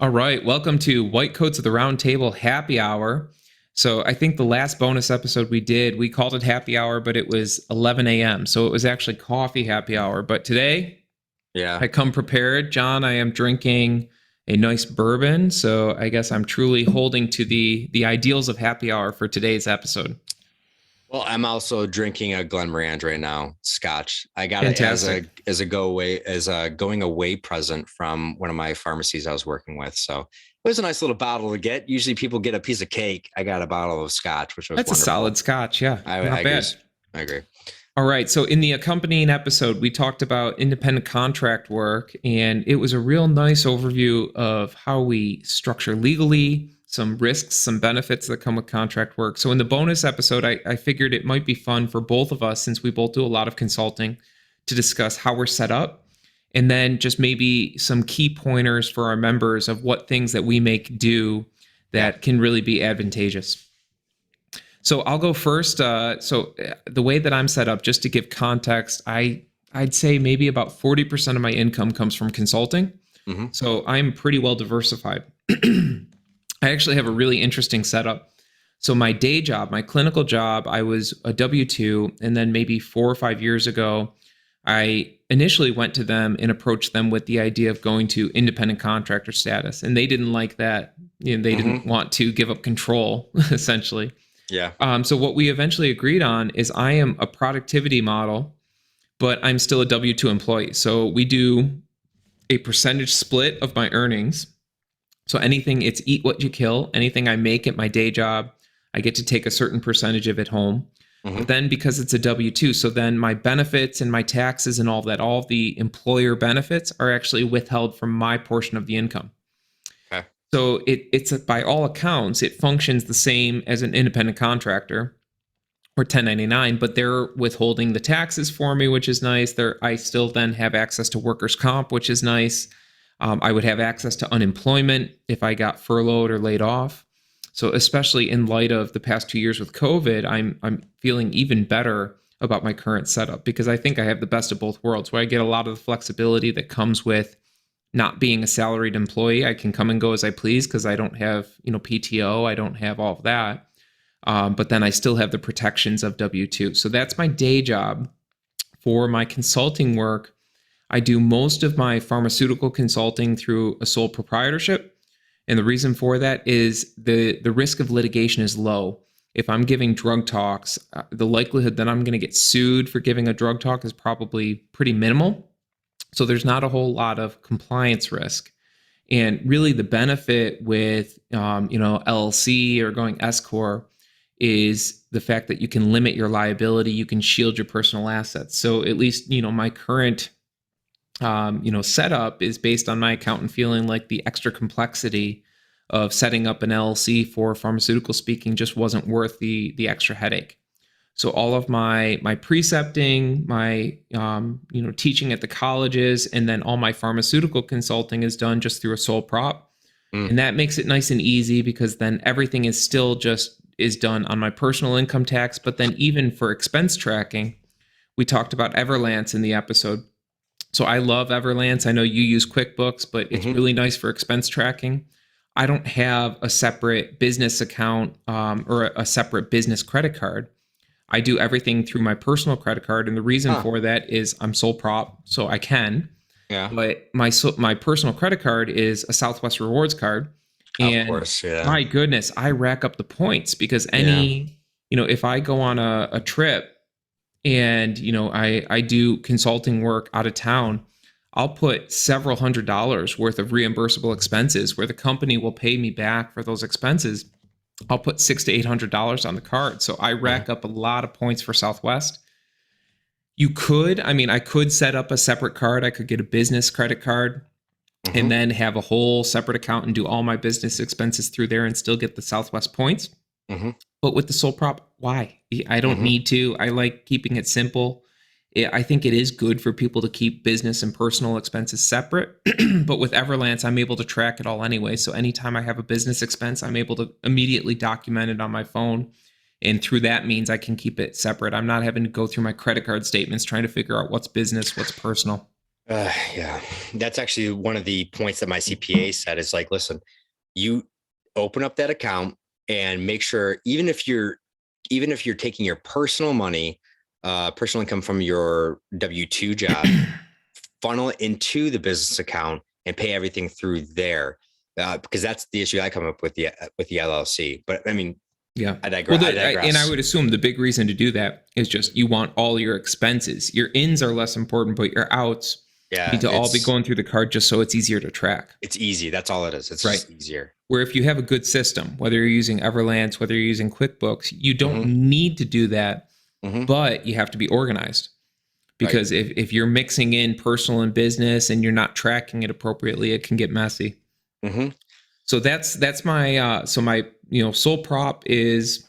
All right, welcome to White Coats of the Round Table Happy Hour. So I think the last bonus episode we did, we called it Happy Hour, but it was 11 a.m. So it was actually coffee happy hour. But today Yeah. I come prepared. John, I am drinking a nice bourbon. So I guess I'm truly holding to the ideals of happy hour for today's episode. Well, I'm also drinking a Glenmorangie right now, Scotch. I got it Fantastic. as a go away as a going away present from one of my pharmacies I was working with. So it was a nice little bottle to get. Usually people get a piece of cake. I got a bottle of Scotch, which was That's a solid wonderful. scotch. Yeah, I not agree. bad. I agree. All right. So in the accompanying episode, we talked about independent contract work, and it was a real nice overview of how we structure legally, some risks, some benefits that come with contract work. So in the bonus episode, I figured it might be fun for both of us, since we both do a lot of consulting, to discuss how we're set up, and then just maybe some key pointers for our members of what things that we make do Yeah. that can really be advantageous. So I'll go first. The way that I'm set up, just to give context, I'd say maybe about 40% of my income comes from consulting. Hmm. So I'm pretty well diversified. I actually have a really interesting setup. So my day job, my clinical job, I was a W-2, and then maybe 4 or 5 years ago, I initially went to them and approached them with the idea of going to independent contractor status, and they didn't like that. They didn't want to give up control, essentially. Yeah. So what we eventually agreed on is I am a productivity model, but I'm still a W-2 employee. So we do a percentage split of my earnings. So anything, it's eat what you kill. Anything I make at my day job, I get to take a certain percentage of it home. Hmm. But then because it's a W-2, so then my benefits and my taxes and all of that, all of the employer benefits are actually withheld from my portion of the income. Okay. So it's by all accounts, it functions the same as an independent contractor or 1099, but they're withholding the taxes for me, which is nice. I still then have access to workers' comp, which is nice. I would have access to unemployment if I got furloughed or laid off. So especially in light of the past 2 years with COVID, I'm feeling even better about my current setup, because I think I have the best of both worlds, where I get a lot of the flexibility that comes with not being a salaried employee. I can come and go as I please because I don't have, PTO. I don't have all of that. But then I still have the protections of W-2. So that's my day job. For my consulting work, I do most of my pharmaceutical consulting through a sole proprietorship. And the reason for that is the risk of litigation is low. If I'm giving drug talks, the likelihood that I'm going to get sued for giving a drug talk is probably pretty minimal. So there's not a whole lot of compliance risk. And really the benefit with, LLC or going S Corp is the fact that you can limit your liability, you can shield your personal assets. So at least, my current, setup is based on my accountant feeling like the extra complexity of setting up an LLC for pharmaceutical speaking just wasn't worth the extra headache. So all of my precepting, my teaching at the colleges, and then all my pharmaceutical consulting is done just through a sole prop. Mm. And that makes it nice and easy, because then everything is still just is done on my personal income tax. But then even for expense tracking, we talked about Everlance in the episode. So I love Everlance. I know you use QuickBooks, but it's Hmm. really nice for expense tracking. I don't have a separate business account or a separate business credit card. I do everything through my personal credit card, and the reason Huh. for that is I'm sole prop, so I can. Yeah. But my personal credit card is a Southwest Rewards card, Of and course. Yeah. my goodness, I rack up the points, because Yeah. if I go on a trip and I do consulting work out of town, I'll put several $100s worth of reimbursable expenses where the company will pay me back for those expenses. I'll put $600 to $800 on the card. So I Mhm. rack up a lot of points for Southwest. I could set up a separate card. I could get a business credit card and Mhm. then have a whole separate account and do all my business expenses through there and still get the Southwest points. Mhm. But with the sole prop, why? I don't Mhm. need to. I like keeping it simple. I think it is good for people to keep business and personal expenses separate. But with Everlance, I'm able to track it all anyway. So anytime I have a business expense, I'm able to immediately document it on my phone. And through that means I can keep it separate. I'm not having to go through my credit card statements trying to figure out what's business, what's personal. Yeah, that's actually one of the points that my CPA said is like, listen, you open up that account and make sure, even if you're taking your personal money, personal income from your W-2 job, funnel it into the business account and pay everything through there. Because that's the issue I come up with the LLC. But I mean, Yeah. I Well, digress. I and I digress. would assume the big reason to do that is just you want all your expenses. Your ins are less important, but your outs need Yeah, to all be going through the card just so it's easier to track. it's easy. That's all it is. It's Right. just easier. Where if you have a good system, whether you're using Everlance, whether you're using QuickBooks, you don't Mm-hmm. need to do that, Mm-hmm. but you have to be organized. Right. Because if you're mixing in personal and business and you're not tracking it appropriately, it can get messy. Mm-hmm. So that's my so my sole prop is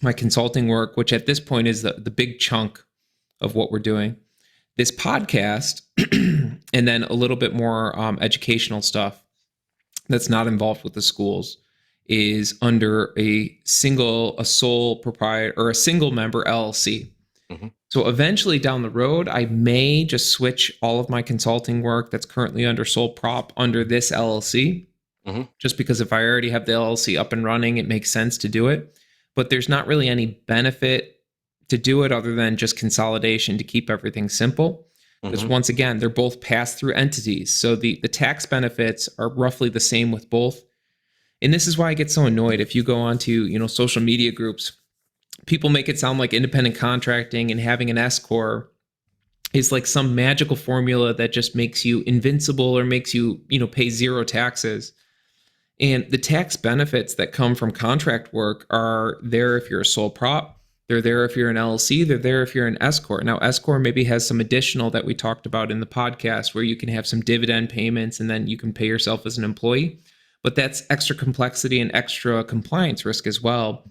my consulting work, which at this point is the big chunk of what we're doing. This podcast, and then a little bit more educational stuff that's not involved with the schools is under a sole proprietor or a single member LLC. Mm-hmm. So eventually down the road, I may just switch all of my consulting work that's currently under sole prop under this LLC, Mm-hmm. just because if I already have the LLC up and running, it makes sense to do it. But there's not really any benefit to do it other than just consolidation to keep everything simple. Because Mm-hmm. once again, they're both pass-through entities. So the tax benefits are roughly the same with both. And this is why I get so annoyed if you go onto, social media groups. People make it sound like independent contracting and having an S corp is like some magical formula that just makes you invincible or makes you, pay zero taxes. And the tax benefits that come from contract work are there if you're a sole prop. They're there if you're an LLC. They're there if you're an S corp. Now, S corp maybe has some additional that we talked about in the podcast where you can have some dividend payments and then you can pay yourself as an employee. But that's extra complexity and extra compliance risk as well.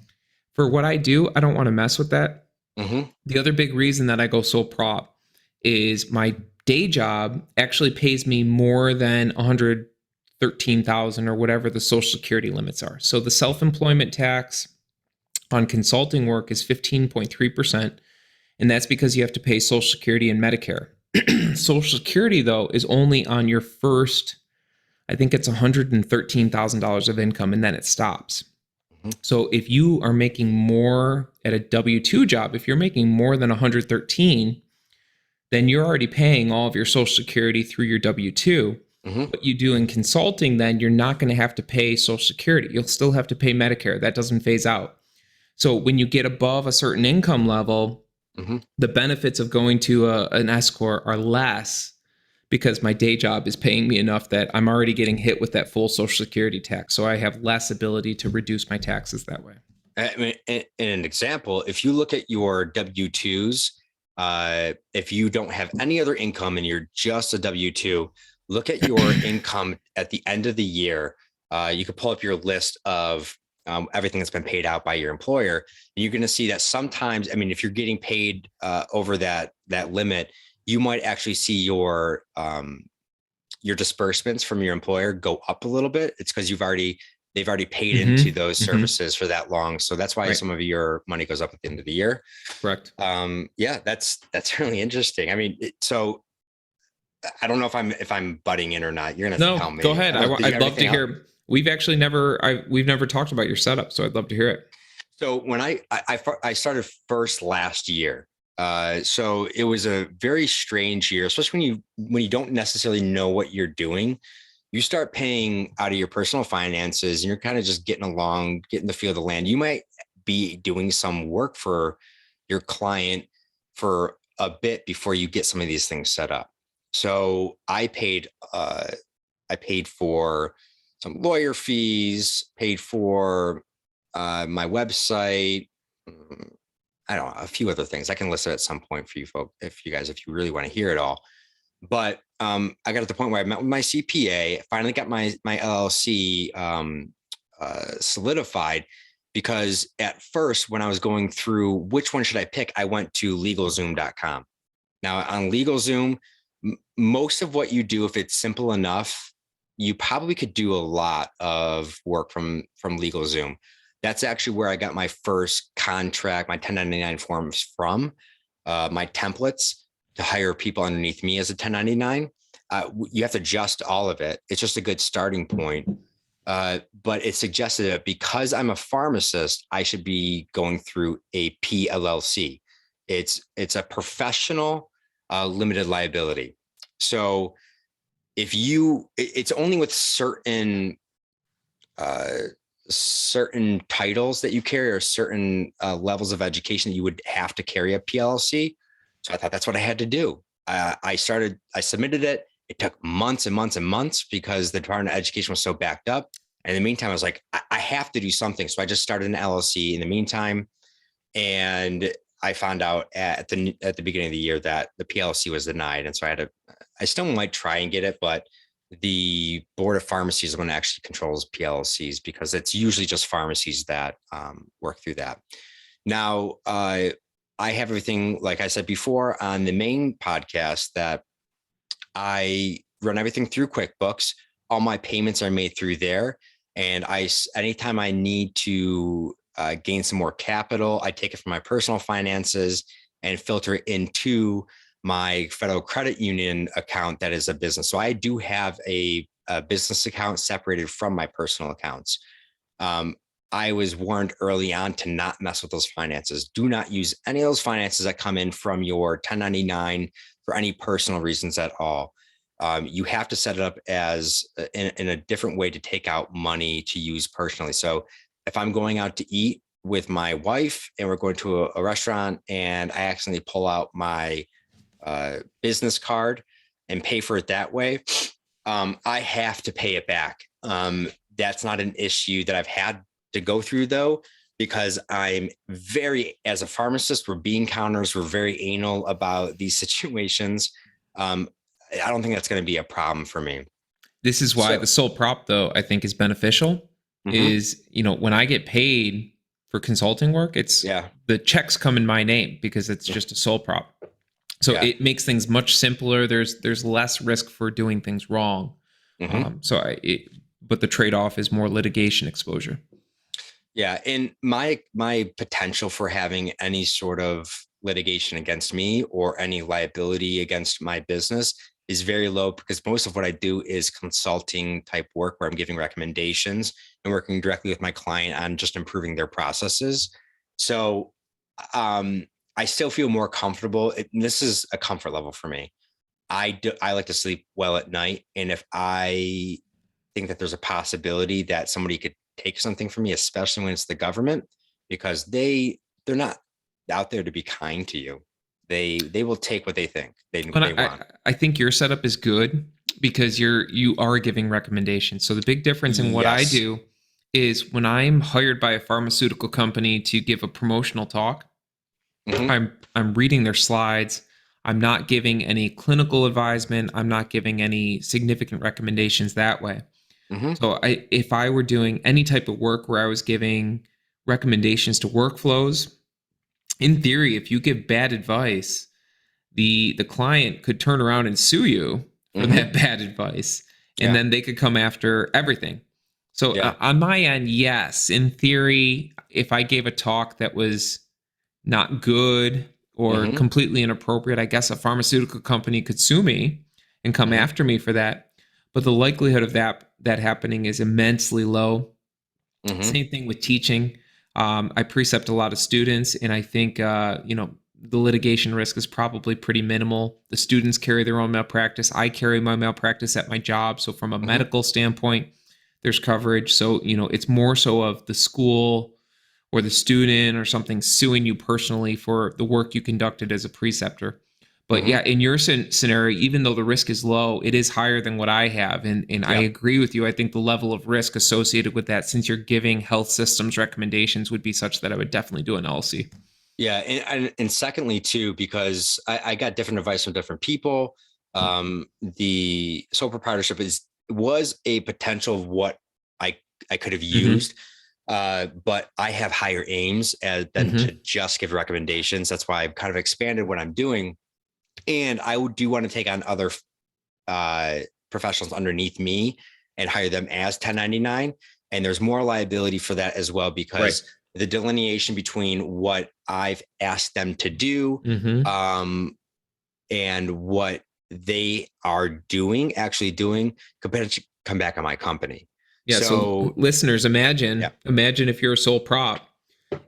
For what I do, I don't want to mess with that. Mm-hmm. The other big reason that I go sole prop is my day job actually pays me more than 113,000 or whatever the social security limits are. So the self-employment tax on consulting work is 15.3%, and that's because you have to pay social security and Medicare. Social security though is only on your first, I think it's $113,000 of income, and then it stops. Mm-hmm. So if you are making more at a W-2 job, if you're making more than 113, then you're already paying all of your social security through your W-2. Mm-hmm. What you do in consulting, then you're not going to have to pay social security. You'll still have to pay Medicare. That doesn't phase out. So when you get above a certain income level, Mm-hmm. the benefits of going to an S corp are less because my day job is paying me enough that I'm already getting hit with that full social security tax. So I have less ability to reduce my taxes that way. I mean, in an example, if you look at your W-2s, if you don't have any other income and you're just a W-2, look at your income at the end of the year. You could pull up your list of everything that's been paid out by your employer. And you're going to see that sometimes, I mean, if you're getting paid over that limit, you might actually see your disbursements from your employer go up a little bit. It's because they've already paid into those services for that long. So that's why some of your money goes up at the end of the year. Correct. Yeah, that's really interesting. I mean, so I don't know if I'm butting in or not. You're gonna have to tell me. Go ahead. I'd love to hear. We've actually never talked about your setup, so I'd love to hear it. So when I started first last year, so it was a very strange year, especially when you don't necessarily know what you're doing. You start paying out of your personal finances, and you're kind of just getting along, getting the feel of the land. You might be doing some work for your client for a bit before you get some of these things set up. So I paid for some lawyer fees, paid for my website. I don't know, a few other things. I can list it at some point for you folks, if you really want to hear it all. But I got to the point where I met with my CPA, finally got my LLC solidified, because at first when I was going through which one should I pick, I went to LegalZoom.com. Now on LegalZoom, most of what you do, if it's simple enough, you probably could do a lot of work from LegalZoom. That's actually where I got my first contract, my 1099 forms from, my templates. to hire people underneath me as a 1099. You have to adjust all of it. It's just a good starting point. But it suggested that because I'm a pharmacist, I should be going through a PLLC. It's a professional limited liability. So it's only with certain titles that you carry or certain levels of education that you would have to carry a PLLC. So I thought that's what I had to do. I submitted it. It took months and months and months because the Department of Education was so backed up. And in the meantime, I was like, I have to do something. So I just started an LLC in the meantime. And I found out at the beginning of the year that the PLC was denied. And so I still might try and get it, but the Board of Pharmacy is the one that actually controls PLCs because it's usually just pharmacies that work through that. Now, I have everything, like I said before, on the main podcast that I run everything through QuickBooks. All my payments are made through there. And anytime I need to gain some more capital, I take it from my personal finances and filter it into my Federal Credit Union account that is a business. So I do have a business account separated from my personal accounts. I was warned early on to not mess with those finances. Do not use any of those finances that come in from your 1099 for any personal reasons at all. You have to set it up as in a different way to take out money to use personally. So if I'm going out to eat with my wife and we're going to a restaurant and I accidentally pull out my business card and pay for it that way, I have to pay it back. That's not an issue that I've had to go through though, because as a pharmacist, we're bean counters. We're very anal about these situations. I don't think that's going to be a problem for me. This is why the sole prop, though, I think is beneficial. Is, when I get paid for consulting work, the checks come in my name because it's just a sole prop. So it makes things much simpler. There's less risk for doing things wrong. But the trade-off is more litigation exposure. Yeah, and my potential for having any sort of litigation against me or any liability against my business is very low because most of what I do is consulting type work where I'm giving recommendations and working directly with my client on just improving their processes. So I still feel more comfortable. This is a comfort level for me. I like to sleep well at night. And if I think that there's a possibility that somebody could take something from me, especially when it's the government, because they're not out there to be kind to you. They will take what they think they want. I think your setup is good because you are giving recommendations. So the big difference in what I do is when I'm hired by a pharmaceutical company to give a promotional talk, I'm reading their slides. I'm not giving any clinical advisement. I'm not giving any significant recommendations that way. So if I were doing any type of work where I was giving recommendations to workflows, in theory, if you give bad advice, the client could turn around and sue you for that bad advice, and then they could come after everything. So on my end, yes, in theory, if I gave a talk that was not good or completely inappropriate, I guess a pharmaceutical company could sue me and come after me for that. But the likelihood of that happening is immensely low. Same thing with teaching. I precept a lot of students, and I think the litigation risk is probably pretty minimal. The students carry their own malpractice. I carry my malpractice at my job. So from a medical standpoint, there's coverage. So, it's more so of the school or the student or something suing you personally for the work you conducted as a preceptor. But in your scenario, even though the risk is low, it is higher than what I have. And I agree with you. I think the level of risk associated with that, since you're giving health systems recommendations, would be such that I would definitely do an LLC. Yeah. And secondly, too, because I got different advice from different people. The sole proprietorship was a potential of what I could have used. But I have higher aims than to just give recommendations. That's why I've kind of expanded what I'm doing. And I do want to take on other professionals underneath me and hire them as 1099. And there's more liability for that as well, because the delineation between what I've asked them to do and what they are actually doing, compared to come back on my company. Yeah. So So listeners, yeah. imagine if you're a sole prop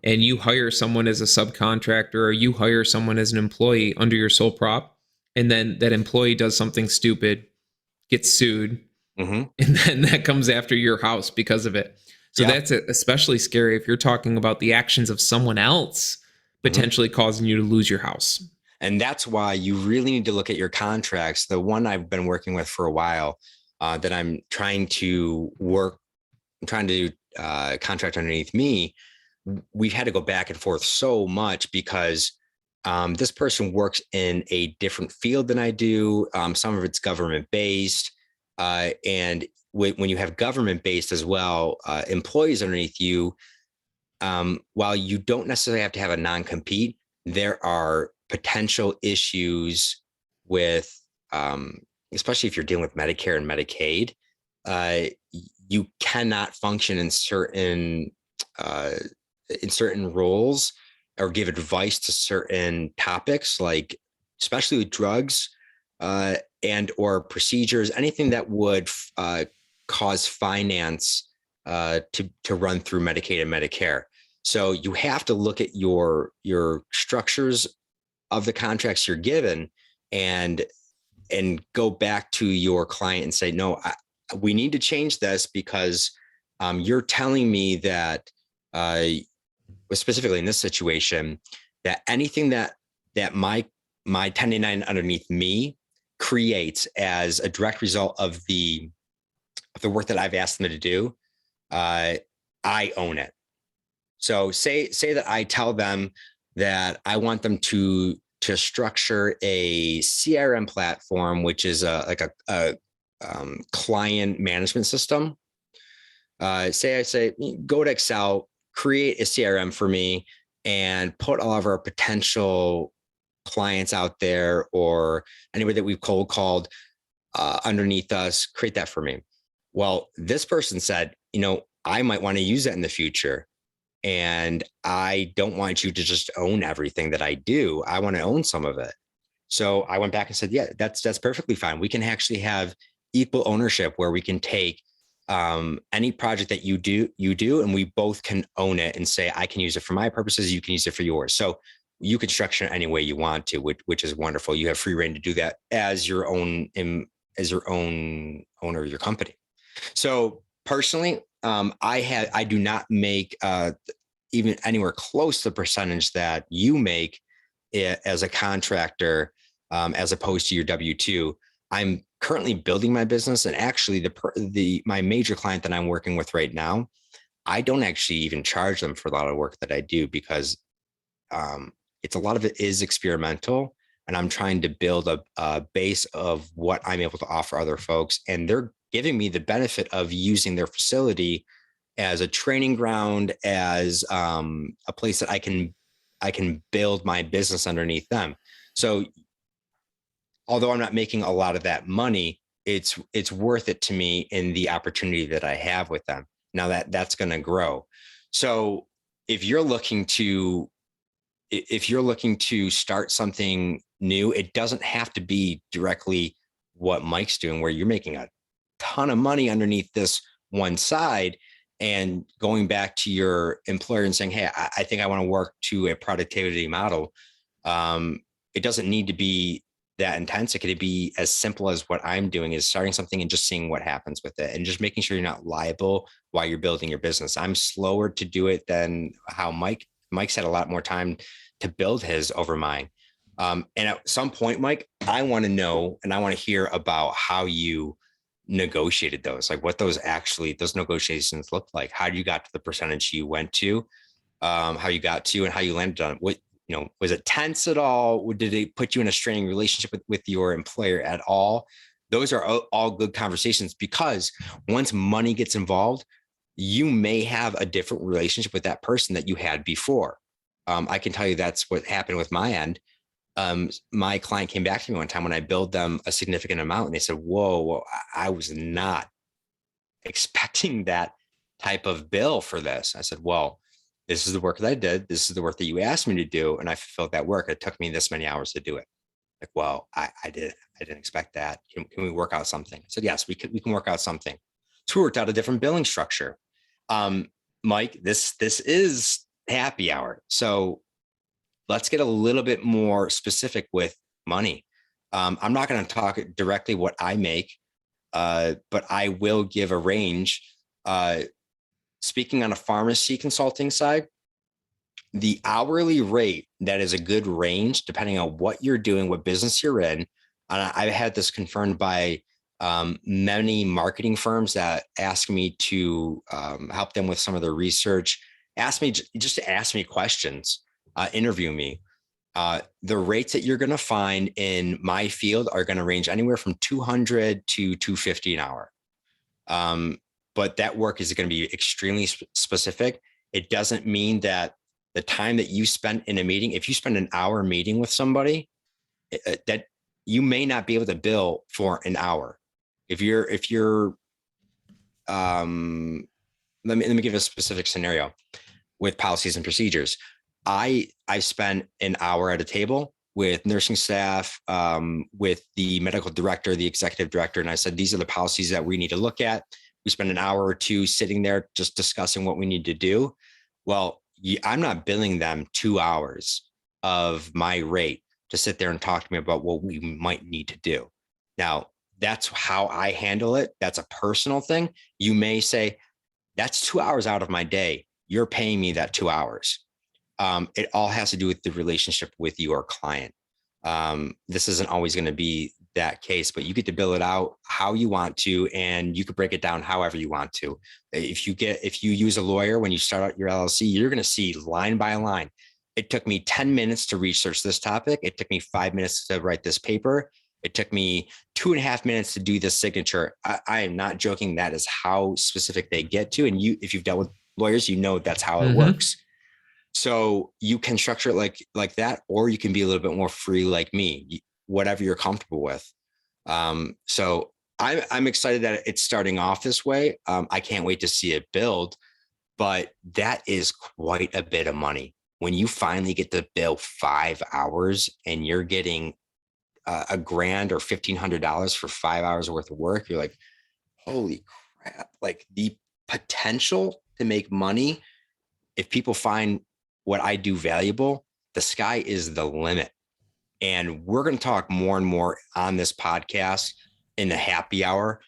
and you hire someone as a subcontractor or you hire someone as an employee under your sole prop, and then that employee does something stupid, gets sued, Hmm. and then that comes after your house because of it. So Yeah. that's especially scary if you're talking about the actions of someone else Hmm. potentially causing you to lose your house. And that's why you really need to look at your contracts. The one I've been working with for a while, that I'm trying to contract underneath me. We've had to go back and forth so much because this person works in a different field than I do. Some of it's government based. And when you have government based as well, employees underneath you, while you don't necessarily have to have a non-compete, there are potential issues with, especially if you're dealing with Medicare and Medicaid, uh, you cannot function uh, in certain roles or give advice to certain topics, like especially with drugs, and or procedures, anything that would cause finance to run through Medicaid and Medicare. So you have to look at your structures of the contracts you're given, and go back to your client and say, no, we need to change this because you're telling me that, specifically in this situation, that anything that my 1099 underneath me creates as a direct result of the work that I've asked them to do, uh, I own it. So say that I tell them that I want them to structure a CRM platform, which is a client management system. Say I say, go to Excel, create a CRM for me, and put all of our potential clients out there, or anybody that we've cold called underneath us, create that for me. Well, this person said, I might want to use that in the future. And I don't want you to just own everything that I do. I want to own some of it. So I went back and said, yeah, that's perfectly fine. We can actually have equal ownership where we can take any project that you do, and we both can own it and say, I can use it for my purposes. You can use it for yours. So you can structure it any way you want to, which is wonderful. You have free reign to do that as your own owner of your company. So personally, I do not make even anywhere close to the percentage that you make as a contractor, as opposed to your W-2. I'm currently building my business, and actually my major client that I'm working with right now, I don't actually even charge them for a lot of work that I do, because it's a lot of it is experimental, and I'm trying to build a base of what I'm able to offer other folks, and they're giving me the benefit of using their facility as a training ground, as a place that I can build my business underneath them. So although I'm not making a lot of that money, it's worth it to me in the opportunity that I have with them. Now that's going to grow. So if you're looking to if you're looking to start something new, it doesn't have to be directly what Mike's doing, where you're making a ton of money underneath this one side and going back to your employer and saying, hey, I think I want to work to a productivity model. It doesn't need to be that intense. It could be as simple as what I'm doing, is starting something and just seeing what happens with it, and just making sure you're not liable while you're building your business. I'm slower to do it than how Mike's had a lot more time to build his over mine. And at some point, Mike, I want to know, and I want to hear about how you negotiated those, like what those negotiations looked like, how you got to the percentage you went to, how you got to, and how you landed on it. What, was it tense at all? Did it put you in a straining relationship with your employer at all? Those are all good conversations, because once money gets involved, you may have a different relationship with that person that you had before. I can tell you that's what happened with my end. My client came back to me one time when I billed them a significant amount, and they said, whoa, I was not expecting that type of bill for this. I said, well, this is the work that I did. This is the work that you asked me to do. And I fulfilled that work. It took me this many hours to do it. Like, well, I didn't expect that. Can we work out something? I said, yes, we can work out something. So we worked out a different billing structure. Um, Mike, this is happy hour. So let's get a little bit more specific with money. I'm not going to talk directly what I make, but I will give a range. Speaking on a pharmacy consulting side, the hourly rate that is a good range, depending on what you're doing, what business you're in. And I've had this confirmed by many marketing firms that ask me to help them with some of their research, ask me just to ask me questions, interview me. The rates that you're going to find in my field are going to range anywhere from 200 to 250 an hour. But that work is going to be extremely specific. It doesn't mean that the time that you spend in a meeting, if you spend an hour meeting with somebody, that you may not be able to bill for an hour. If you're, let me give a specific scenario with policies and procedures. I spent an hour at a table with nursing staff, with the medical director, the executive director, and I said, these are the policies that we need to look at. We spend an hour or two sitting there just discussing what we need to do. Well, I'm not billing them 2 hours of my rate to sit there and talk to me about what we might need to do. Now, that's how I handle it. That's a personal thing. You may say, that's 2 hours out of my day. You're paying me that 2 hours. It all has to do with the relationship with your client. This isn't always going to be that case, but you get to bill it out how you want to, and you could break it down however you want to. If you use a lawyer when you start out your LLC, you're going to see line by line. It took me 10 minutes to research this topic. It took me 5 minutes to write this paper. It took me 2.5 minutes to do this signature. I am not joking. That is how specific they get to. And if you've dealt with lawyers, you know that's how it works. So you can structure it like that, or you can be a little bit more free like me, whatever you're comfortable with. So I'm excited that it's starting off this way. I can't wait to see it build, but that is quite a bit of money. When you finally get to bill 5 hours and you're getting $1,000 or $1,500 for 5 hours worth of work, you're like, holy crap. Like the potential to make money, if people find what I do valuable, the sky is the limit. And we're going to talk more and more on this podcast in the happy hour,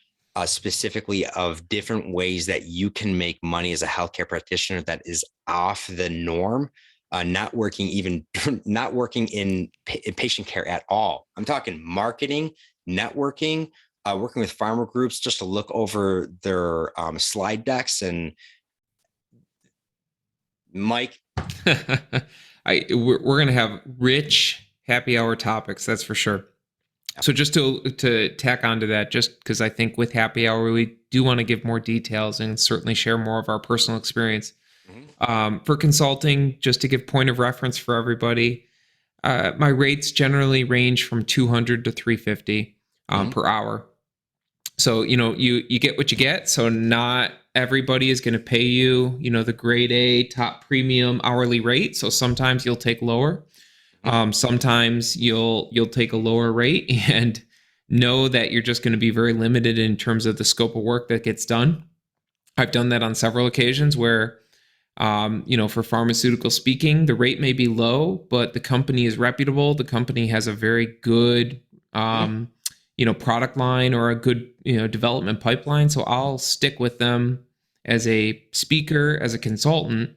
specifically of different ways that you can make money as a healthcare practitioner that is off the norm, not working in patient care at all. I'm talking marketing, networking, working with farmer groups just to look over their slide decks. And Mike, we're going to have rich happy hour topics, that's for sure. So just to tack onto that, just because I think with happy hour, we do want to give more details and certainly share more of our personal experience. For consulting, just to give point of reference for everybody, my rates generally range from 200 to 350 per hour. So, you get what you get. So not everybody is going to pay you, the grade A top premium hourly rate. So sometimes you'll take lower. Sometimes you'll take a lower rate and know that you're just going to be very limited in terms of the scope of work that gets done. I've done that on several occasions where, for pharmaceutical speaking, the rate may be low, but the company is reputable. The company has a very good, product line or a good, development pipeline. So I'll stick with them as a speaker, as a consultant,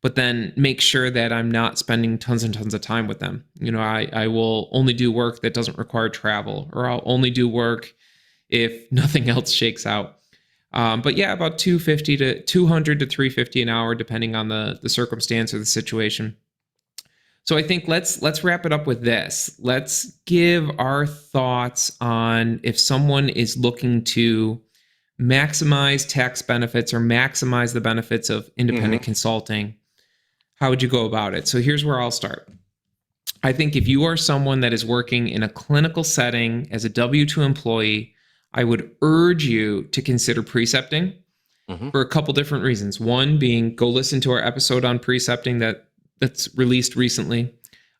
but then make sure that I'm not spending tons and tons of time with them. I will only do work that doesn't require travel, or I'll only do work if nothing else shakes out. But yeah, about 250 to 200 to 350 an hour, depending on the circumstance or the situation. So I think let's wrap it up with this. Let's give our thoughts on if someone is looking to maximize tax benefits or maximize the benefits of independent consulting. How would you go about it? So here's where I'll start. I think if you are someone that is working in a clinical setting as a W-2 employee, I would urge you to consider precepting for a couple different reasons. One being, go listen to our episode on precepting that's released recently.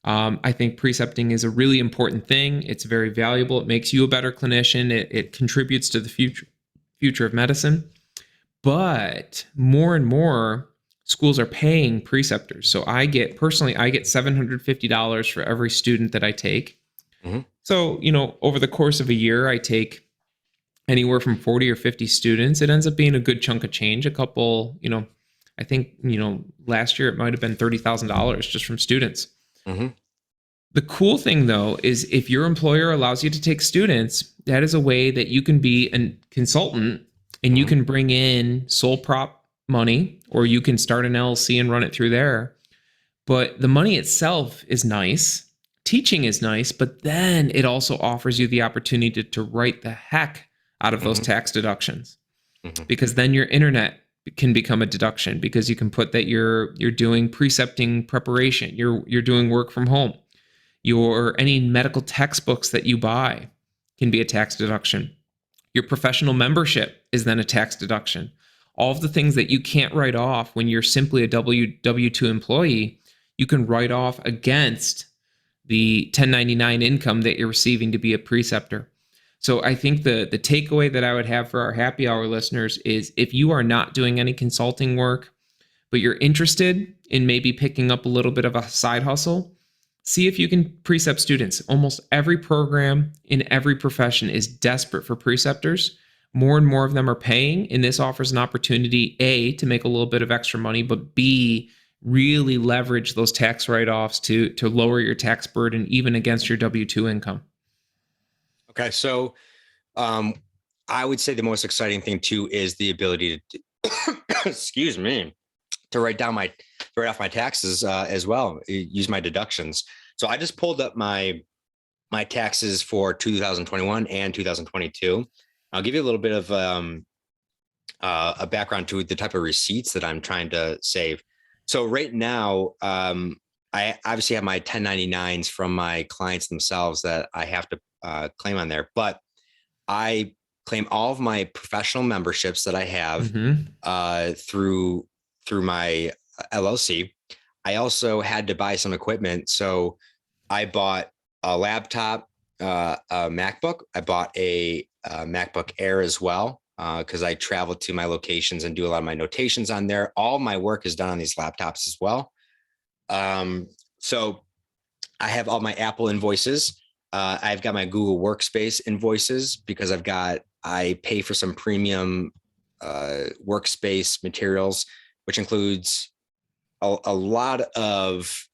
I think precepting is a really important thing. It's very valuable. It makes you a better clinician. It contributes to the future of medicine. But more and more schools are paying preceptors. So I get $750 for every student that I take. Mhm. So, over the course of a year, I take anywhere from 40 or 50 students. It ends up being a good chunk of change. A couple, I think, last year it might have been $30,000 just from students. Mhm. The cool thing though is if your employer allows you to take students, that is a way that you can be a consultant and you Mhm. can bring in sole prop money, or you can start an LLC and run it through there. But the money itself is nice. Teaching is nice, but then it also offers you the opportunity to write the heck out of those Mhm. tax deductions, Mhm. because then your internet can become a deduction, because you can put that you're doing precepting preparation, you're doing work from home. Any medical textbooks that you buy can be a tax deduction. Your professional membership is then a tax deduction. All of the things that you can't write off when you're simply a W2 employee, you can write off against the 1099 income that you're receiving to be a preceptor. So I think the takeaway that I would have for our happy hour listeners is, if you are not doing any consulting work, but you're interested in maybe picking up a little bit of a side hustle, see if you can precept students. Almost every program in every profession is desperate for preceptors. More and more of them are paying, and this offers an opportunity, A, to make a little bit of extra money, but B, really leverage those tax write-offs to lower your tax burden even against your W-2 income. Okay. So, um, I would say the most exciting thing too is the ability to, excuse me, to write off my taxes as well. Use my deductions. So I just pulled up my taxes for 2021 and 2022. I'll give you a little bit of a background to the type of receipts that I'm trying to save. So right now, I obviously have my 1099s from my clients themselves that I have to claim on there, but I claim all of my professional memberships that I have Mm-hmm. through my LLC. I also had to buy some equipment, so I bought a laptop, a MacBook. I bought a MacBook Air as well, because I travel to my locations and do a lot of my notations on there. All my work is done on these laptops as well. So I have all my Apple invoices. I've got my Google Workspace invoices because I pay for some premium workspace materials, which includes a lot of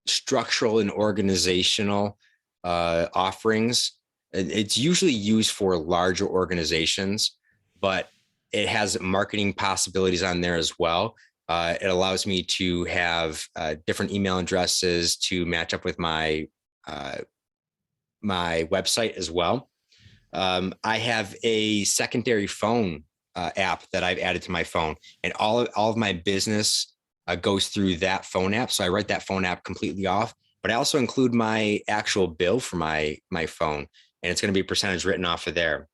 structural and organizational offerings. It's usually used for larger organizations, but it has marketing possibilities on there as well. It allows me to have different email addresses to match up with uh, my website as well. I have a secondary phone app that I've added to my phone, and all of my business goes through that phone app. So I write that phone app completely off, but I also include my actual bill for my phone, and it's going to be a percentage written off of there.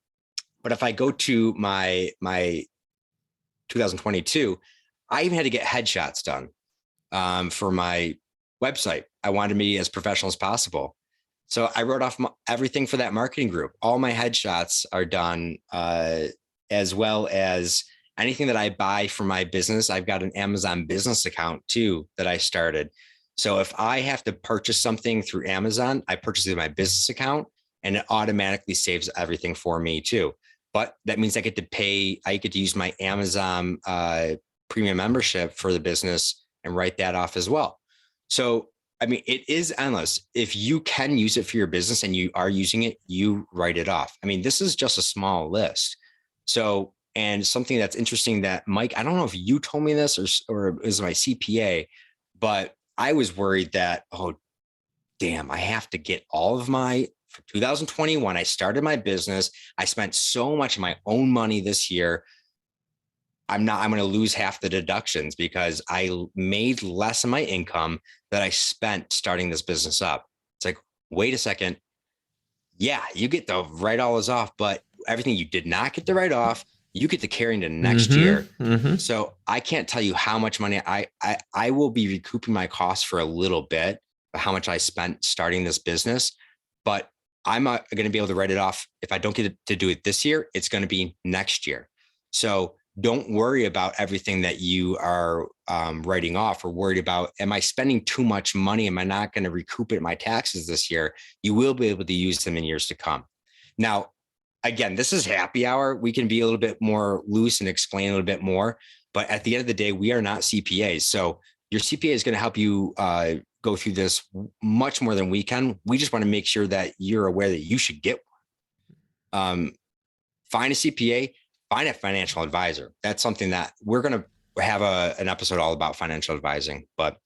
But if I go to my 2022, I even had to get headshots done for my website. I wanted to be as professional as possible. So I wrote off everything for that marketing group. All my headshots are done, as well as anything that I buy for my business. I've got an Amazon business account too that I started. So if I have to purchase something through Amazon, I purchase it in my business account, and it automatically saves everything for me too. But that means I get to use my Amazon premium membership for the business and write that off as well. So I mean, it is endless. If you can use it for your business and you are using it, you write it off. I mean, this is just a small list. So, and something that's interesting that Mike, I don't know if you told me this or it was my CPA, but I was worried that, oh, damn, I have to get all of for 2021. I started my business. I spent so much of my own money this year. I'm going to lose half the deductions because I made less of my income that I spent starting this business up. It's like, wait a second. Yeah, you get to write all this off, but everything you did not get to write off, you get to carry into next year. Mm-hmm. Mm-hmm. So I can't tell you how much money I will be recouping my costs for a little bit. how much I spent starting this business, but I'm going to be able to write it off. If I don't get to do it this year, it's going to be next year. So don't worry about everything that you are writing off, or worried about, am I spending too much money? Am I not going to recoup it in my taxes this year? You will be able to use them in years to come. Now, again, this is happy hour. We can be a little bit more loose and explain a little bit more. But at the end of the day, we are not CPAs. So your CPA is going to help you go through this much more than we can. We just want to make sure that you're aware that you should get one. Find a CPA, find a financial advisor. That's something that we're going to have an episode all about financial advising. But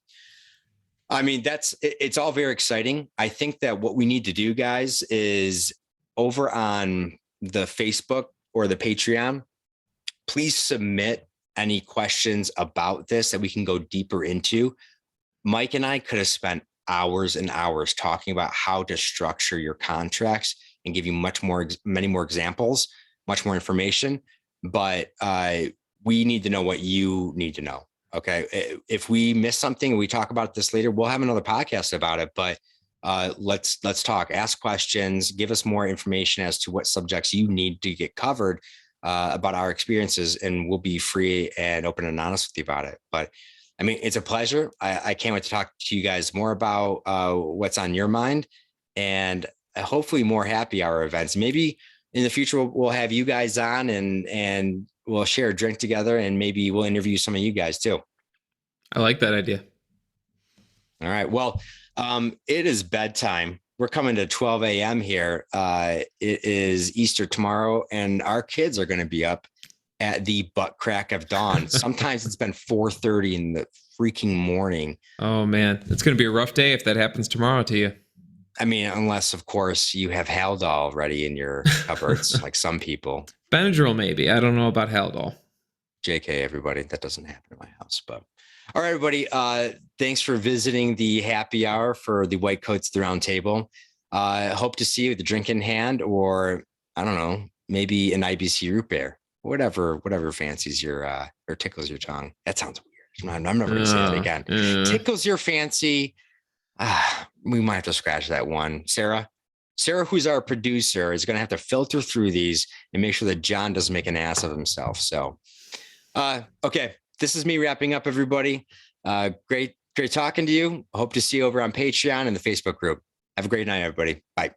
I mean, it's all very exciting. I think that what we need to do, guys, is over on the Facebook or the Patreon, please submit any questions about this that we can go deeper into. Mike and I could have spent hours and hours talking about how to structure your contracts and give you many more examples, much more information. But we need to know what you need to know. Okay. If we miss something and we talk about this later, we'll have another podcast about it. But let's talk, ask questions, give us more information as to what subjects you need to get covered about our experiences, and we'll be free and open and honest with you about it. But I mean, it's a pleasure. I can't wait to talk to you guys more about what's on your mind, and hopefully more happy hour events. Maybe in the future we'll have you guys on and we'll share a drink together, and maybe we'll interview some of you guys too. I like that idea. All right. Well, it is bedtime. We're coming to 12 a.m. here. It is Easter tomorrow, and our kids are going to be up at the butt crack of dawn. Sometimes it's been 4:30 in the freaking morning. Oh man, it's going to be a rough day if that happens tomorrow to you. I mean, unless of course you have Haldol ready in your cupboards, like some people. Benadryl, maybe. I don't know about Haldol. JK, everybody, that doesn't happen in my house. But all right, everybody. Thanks for visiting the happy hour for the White Coats at the Round Table. Hope to see you with a drink in hand, or I don't know, maybe an IBC root beer, whatever fancies your or tickles your tongue. That sounds weird. I'm never going to say that again. Tickles your fancy. We might have to scratch that one. Sarah, who's our producer, is going to have to filter through these and make sure that John doesn't make an ass of himself. So, okay. This is me wrapping up, everybody. Great talking to you. Hope to see you over on Patreon and the Facebook group. Have a great night, everybody. Bye.